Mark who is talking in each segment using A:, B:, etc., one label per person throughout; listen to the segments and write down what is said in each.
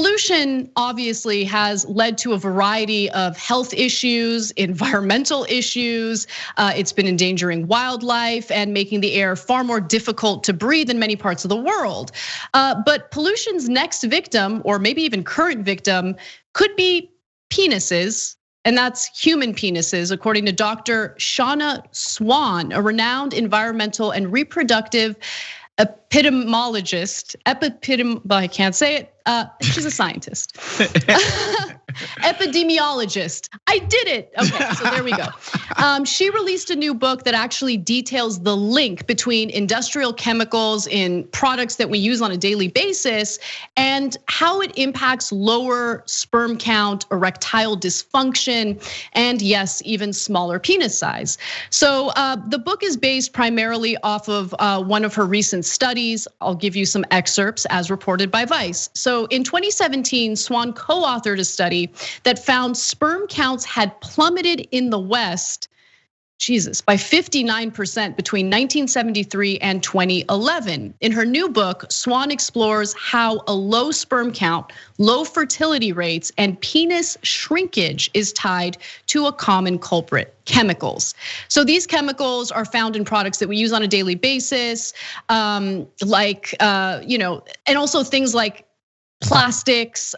A: pollution obviously has led to a variety of health issues, environmental issues. It's been endangering wildlife and making the air far more difficult to breathe in many parts of the world. But pollution's next victim, or maybe even current victim, could be penises. And that's human penises, according to Dr. Shauna Swan, a renowned environmental and reproductive epidemiologist. I can't say it. She's a scientist. Epidemiologist. I did it. Okay, so there we go. She released a new book that actually details the link between industrial chemicals in products that we use on a daily basis and how it impacts lower sperm count, erectile dysfunction, and yes, even smaller penis size. So the book is based primarily off of one of her recent studies. I'll give you some excerpts as reported by Vice. So in 2017, Swan co-authored a study that found sperm counts had plummeted in the West, by 59% between 1973 and 2011. In her new book, Swan explores how a low sperm count, low fertility rates, and penis shrinkage is tied to a common culprit: chemicals. So these chemicals are found in products that we use on a daily basis, and also things like plastics,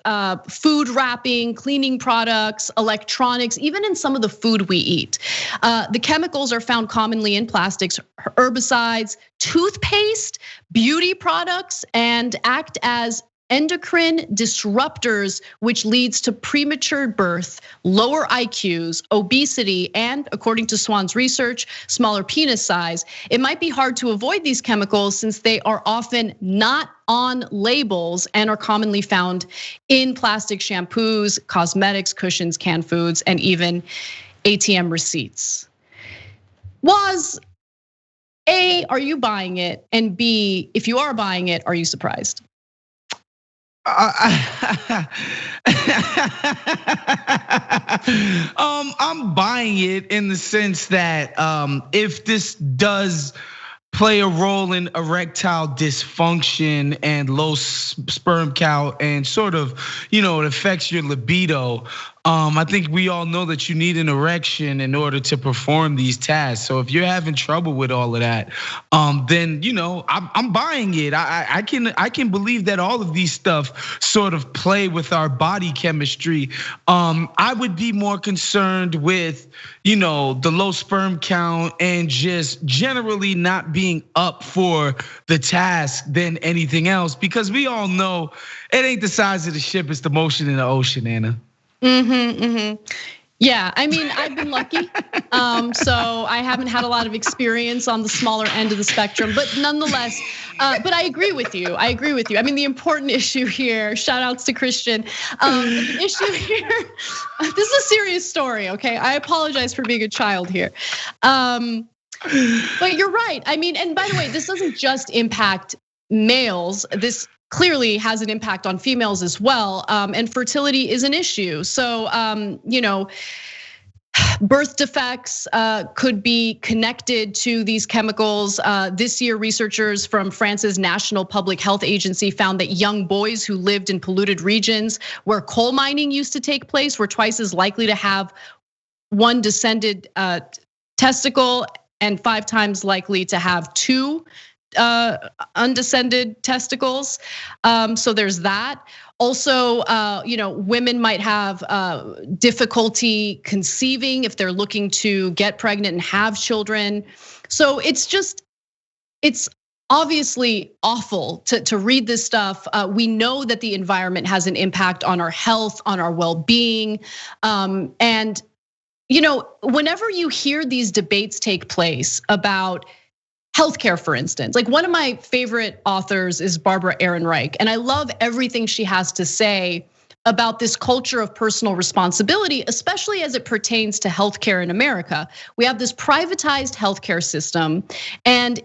A: food wrapping, cleaning products, electronics, even in some of the food we eat. The chemicals are found commonly in plastics, herbicides, toothpaste, beauty products, and act as endocrine disruptors, which leads to premature birth, lower IQs, obesity, and according to Swan's research, smaller penis size. It might be hard to avoid these chemicals since they are often not on labels and are commonly found in plastic shampoos, cosmetics, cushions, canned foods, and even ATM receipts. Was A, are you buying it? And B, if you are buying it, are you surprised?
B: I'm buying it in the sense that if this does play a role in erectile dysfunction and low sperm count and sort of, it affects your libido. I think we all know that you need an erection in order to perform these tasks. So if you're having trouble with all of that, then I'm buying it. I can believe that all of these stuff sort of play with our body chemistry. I would be more concerned with the low sperm count and just generally not being up for the task than anything else, because we all know it ain't the size of the ship, it's the motion in the ocean, Anna.
A: Yeah, I mean, I've been lucky. So I haven't had a lot of experience on the smaller end of the spectrum, but nonetheless, but I agree with you. I mean, the important issue here, shout outs to Christian. The issue here, this is a serious story, okay? I apologize for being a child here. But you're right. I mean, and by the way, this doesn't just impact males. This clearly has an impact on females as well, and fertility is an issue. So, birth defects could be connected to these chemicals. This year, researchers from France's National Public Health Agency found that young boys who lived in polluted regions where coal mining used to take place were twice as likely to have one descended testicle and 5 times likely to have 2 undescended testicles. So there's that. Also, women might have difficulty conceiving if they're looking to get pregnant and have children. So it's obviously awful to read this stuff. We know that the environment has an impact on our health, on our well-being, and whenever you hear these debates take place about healthcare, for instance, like one of my favorite authors is Barbara Ehrenreich, and I love everything she has to say about this culture of personal responsibility, especially as it pertains to healthcare in America. We have this privatized healthcare system, and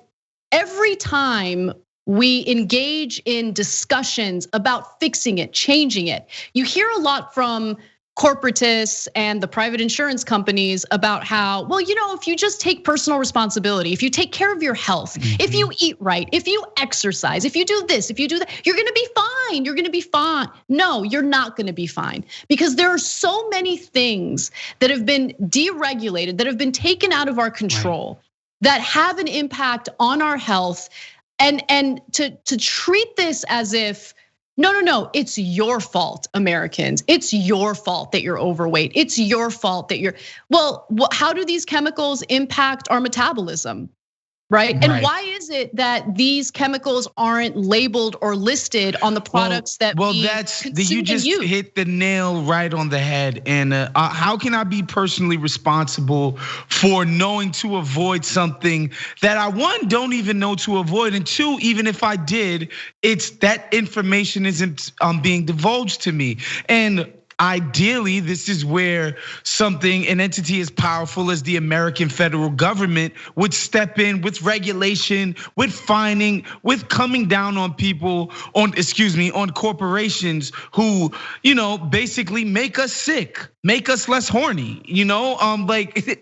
A: every time we engage in discussions about fixing it, changing it, you hear a lot from corporatists and the private insurance companies about how, well, if you just take personal responsibility, if you take care of your health, if you eat right, if you exercise, if you do this, if you do that, you're gonna be fine, you're gonna be fine. No, you're not gonna be fine, because there are so many things that have been deregulated, that have been taken out of our control, that have an impact on our health. And to treat this as if, no, it's your fault, Americans. It's your fault that you're overweight. It's your fault that well, how do these chemicals impact our metabolism? Right? And why is it that these chemicals aren't labeled or listed on the products that we consume
B: you just
A: and use?
B: Hit the nail right on the head. And how can I be personally responsible for knowing to avoid something that I, one, don't even know to avoid, and two, even if I did, it's that information isn't being divulged to me. And ideally, this is where an entity as powerful as the American federal government would step in with regulation, with fining, with coming down on people, on corporations who, basically make us sick, make us less horny,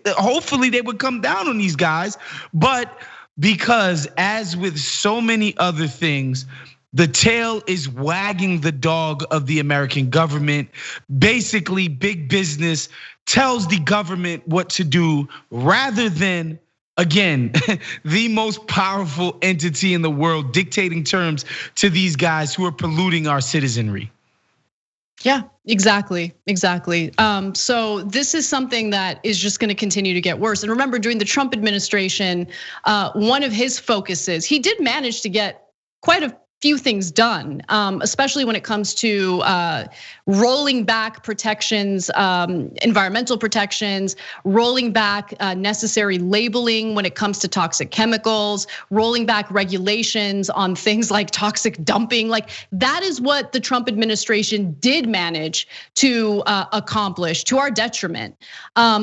B: hopefully they would come down on these guys. But because, as with so many other things, the tail is wagging the dog of the American government. Basically, big business tells the government what to do, rather than, again, the most powerful entity in the world dictating terms to these guys who are polluting our citizenry.
A: Yeah, exactly. So this is something that is just going to continue to get worse. And remember, during the Trump administration, one of his focuses, he did manage to get quite a few things done, especially when it comes to rolling back protections, environmental protections, rolling back necessary labeling when it comes to toxic chemicals, rolling back regulations on things like toxic dumping. Like, that is what the Trump administration did manage to accomplish, to our detriment.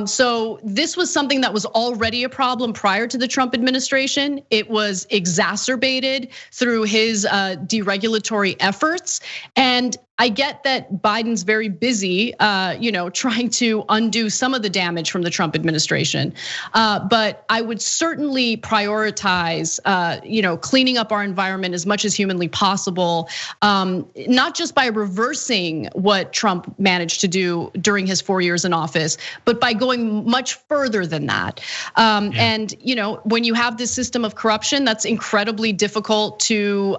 A: So this was something that was already a problem prior to the Trump administration. It was exacerbated through his deregulatory efforts. And I get that Biden's very busy, trying to undo some of the damage from the Trump administration. But I would certainly prioritize, cleaning up our environment as much as humanly possible, not just by reversing what Trump managed to do during his 4 years in office, but by going much further than that. And when you have this system of corruption, that's incredibly difficult to.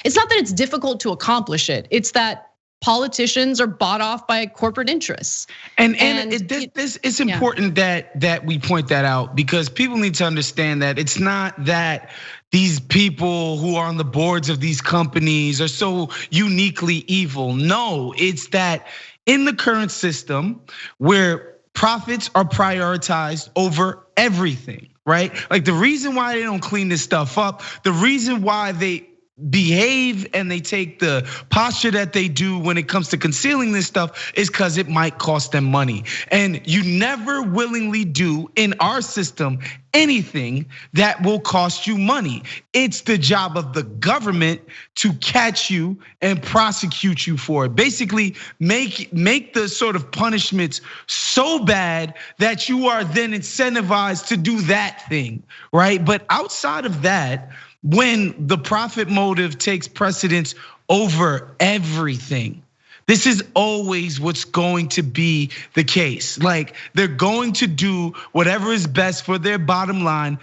A: It's not that it's difficult to accomplish it. It's that politicians are bought off by corporate interests.
B: And it's important that we point that out, because people need to understand that it's not that these people who are on the boards of these companies are so uniquely evil. No, it's that in the current system where profits are prioritized over everything, right? Like, the reason why they don't clean this stuff up, the reason why they behave and they take the posture that they do when it comes to concealing this stuff is because it might cost them money. And you never willingly do in our system anything that will cost you money. It's the job of the government to catch you and prosecute you for it. Basically, make the sort of punishments so bad that you are then incentivized to do that thing, right? But outside of that, when the profit motive takes precedence over everything, this is always what's going to be the case. Like, they're going to do whatever is best for their bottom line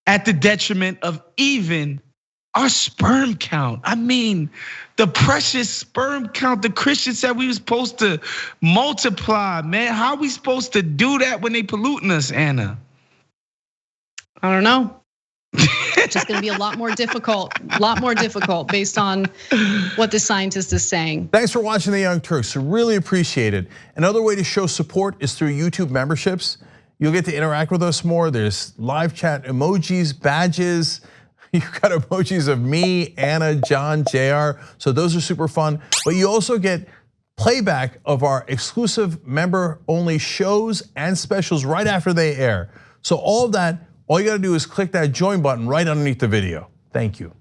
B: at the detriment of even our sperm count. I mean, the precious sperm count the Christians said we were supposed to multiply, man. How are we supposed to do that when they polluting us, Anna?
A: I don't know. It's just gonna be a lot more difficult based on what the scientist is saying.
C: Thanks for watching The Young Turks, really appreciate it. Another way to show support is through YouTube memberships. You'll get to interact with us more. There's live chat emojis, badges. You've got emojis of me, Anna, John, JR. So those are super fun. But you also get playback of our exclusive member-only shows and specials right after they air. So all of that, all you gotta do is click that join button right underneath the video. Thank you.